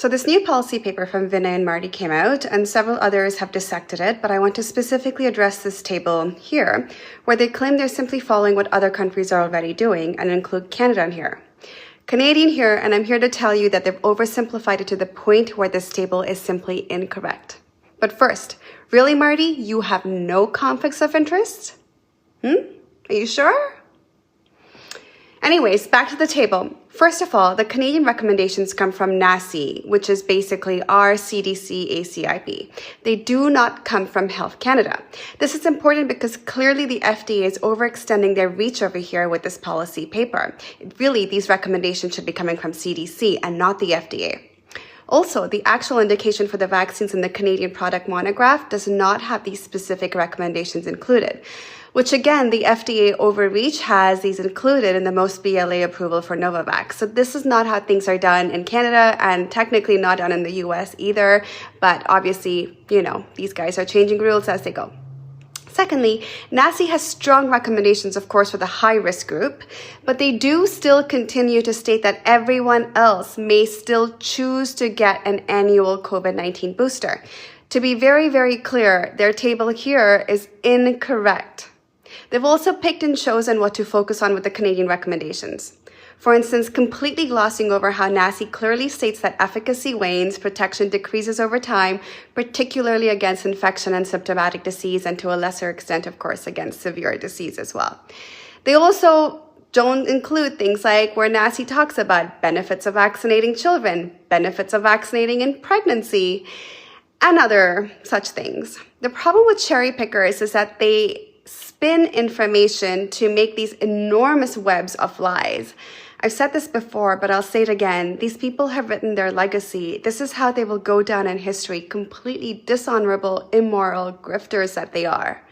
So this new policy paper from Vinay and Marty came out, and several others have dissected it, but I want to specifically address this table here, where they claim they're simply following what other countries are already doing and include Canada in here. Canadian here, and I'm here to tell you that they've oversimplified it to the point where this table is simply incorrect. But first, really, Marty, you have no conflicts of interest? Are you sure? Anyways, back to the table. First of all, the Canadian recommendations come from NACI, which is basically our CDC ACIP. They do not come from Health Canada. This is important because clearly the FDA is overextending their reach over here with this policy paper. Really, these recommendations should be coming from CDC and not the FDA. Also, the actual indication for the vaccines in the Canadian product monograph does not have these specific recommendations included, which again, the FDA overreach has these included in the most BLA approval for Novavax. So this is not how things are done in Canada and technically not done in the US either. But obviously, these guys are changing rules as they go. Secondly, NACI has strong recommendations, of course, for the high-risk group, but they do still continue to state that everyone else may still choose to get an annual COVID-19 booster. To be very, very clear, their table here is incorrect. They've also picked and chosen what to focus on with the Canadian recommendations. For instance, completely glossing over how NACI clearly states that efficacy wanes, protection decreases over time, particularly against infection and symptomatic disease, and to a lesser extent, of course, against severe disease as well. They also don't include things like where NACI talks about benefits of vaccinating children, benefits of vaccinating in pregnancy, and other such things. The problem with cherry pickers is that they spin information to make these enormous webs of lies. I've said this before, but I'll say it again. These people have written their legacy. This is how they will go down in history, completely dishonorable, immoral grifters that they are.